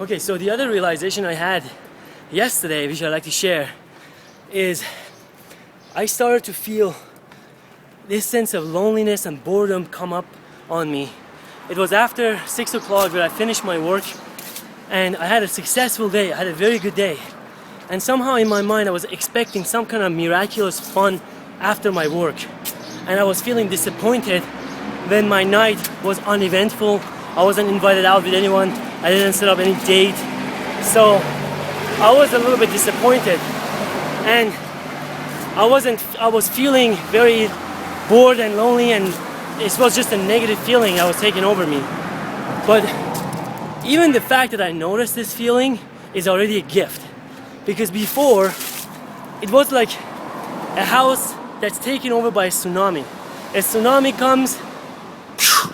Okay, so the other realization I had yesterday, which I'd like to share, is I started to feel this sense of loneliness and boredom come up on me. It was after 6 o'clock where I finished my work and I had a successful day. I had a very good day. And somehow in my mind I was expecting some kind of miraculous fun after my work. And I was feeling disappointed when my night was uneventful. I wasn't invited out with anyone. I didn't set up any date. So I was a little bit disappointed. And I was feeling very bored and lonely, and it was just a negative feeling that was taking over me. But even the fact that I noticed this feeling is already a gift. Because before, it was like a house that's taken over by a tsunami. A tsunami comes,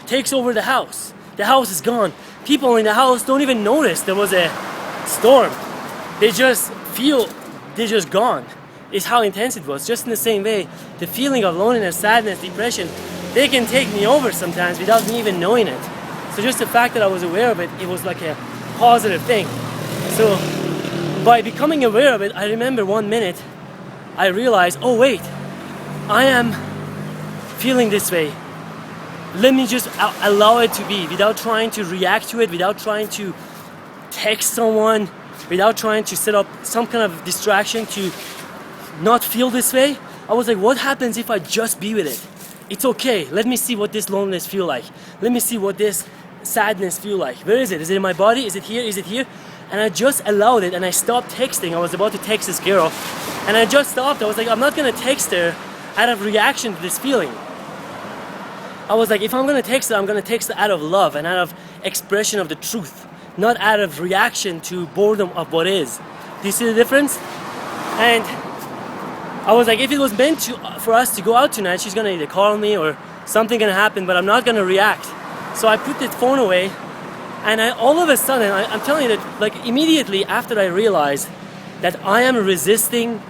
takes over the house. The house is gone. People in the house don't even notice there was a storm. They just feel they're just gone. Is how intense it was. Just in the same way, the feeling of loneliness, sadness, depression, they can take me over sometimes without me even knowing it. So just the fact that I was aware of it, it was like a positive thing. So by becoming aware of it, I remember 1 minute, I realized, oh wait, I am feeling this way. Let me just allow it to be without trying to react to it, without trying to text someone, without trying to set up some kind of distraction to not feel this way. I was like, what happens if I just be with it? It's okay. Let me see what this loneliness feel like. Let me see what this sadness feel like. Where is it? Is it in my body? Is it here? Is it here? And I just allowed it, and I stopped texting. I was about to text this girl, and I just stopped. I was like, I'm not gonna text her out of reaction to this feeling. I was like, if I'm gonna text her, I'm gonna text her out of love and out of expression of the truth, not out of reaction to boredom of what is. Do you see the difference? And I was like, if it was meant for us to go out tonight, she's gonna either call me or something gonna happen, but I'm not gonna react. So I put the phone away, and all of a sudden, I'm telling you that, like, immediately after I realized that I am resisting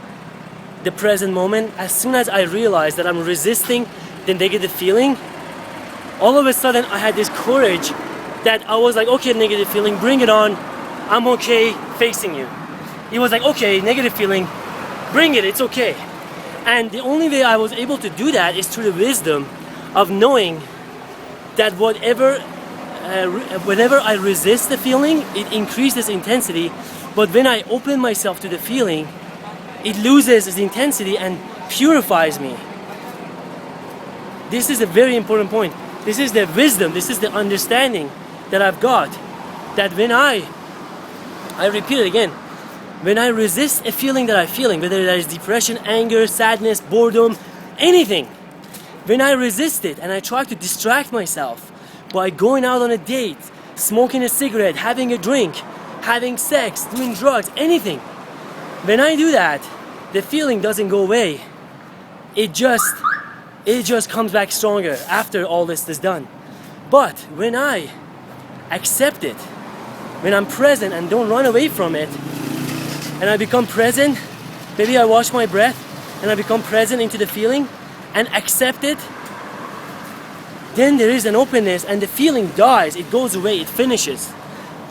the present moment, as soon as I realized that I'm resisting the negative feeling, all of a sudden I had this courage that I was like, okay, negative feeling, bring it on. I'm okay facing you. It was like, okay, negative feeling, bring it, it's okay. And the only way I was able to do that is through the wisdom of knowing that whenever I resist the feeling, it increases intensity. But when I open myself to the feeling, it loses its intensity and purifies me. This is a very important point. This is the wisdom, this is the understanding that I've got. That when I repeat it again, when I resist a feeling that I'm feeling, whether that is depression, anger, sadness, boredom, anything, when I resist it and I try to distract myself by going out on a date, smoking a cigarette, having a drink, having sex, doing drugs, anything, when I do that, the feeling doesn't go away. It just comes back stronger after all this is done. But when I accept it, when I'm present and don't run away from it, and I become present, maybe I watch my breath and I become present into the feeling and accept it, then there is an openness and the feeling dies, it goes away, it finishes.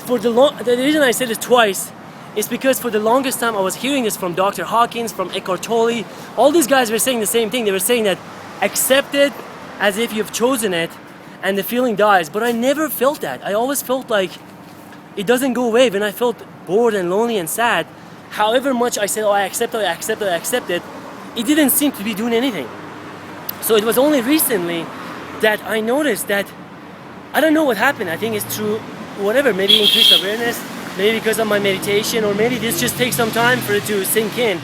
The reason I said it twice is because for the longest time I was hearing this from Dr. Hawkins, from Eckhart Tolle. All these guys were saying the same thing. They were saying that accept it as if you've chosen it and the feeling dies. But I never felt that. I always felt like it doesn't go away. When I felt bored and lonely and sad, however much I said, oh, I accept it, it didn't seem to be doing anything. So it was only recently that I noticed that, I don't know what happened. I think it's through whatever, maybe increased awareness, maybe because of my meditation, or maybe this just takes some time for it to sink in.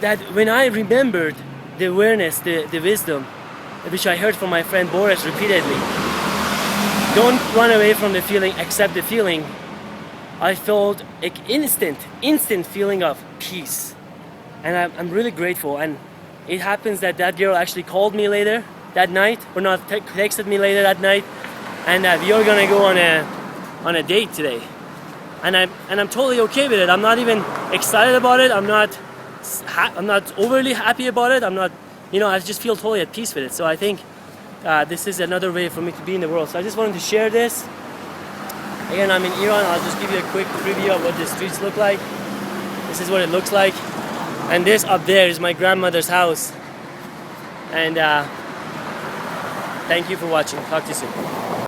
That when I remembered the awareness, the wisdom, which I heard from my friend Boris repeatedly, don't run away from the feeling, accept the feeling, I felt an instant feeling of peace. And I'm really grateful. And it happens that girl actually called me later that night, or not, texted me later that night, and we are gonna go on a date today. And I'm totally okay with it. I'm not even excited about it. I'm not overly happy about it. I'm not, I just feel totally at peace with it. So I think this is another way for me to be in the world. So I just wanted to share this. Again, I'm in Iran. I'll just give you a quick preview of what the streets look like. This is what it looks like. And this up there is my grandmother's house. And thank you for watching. Talk to you soon.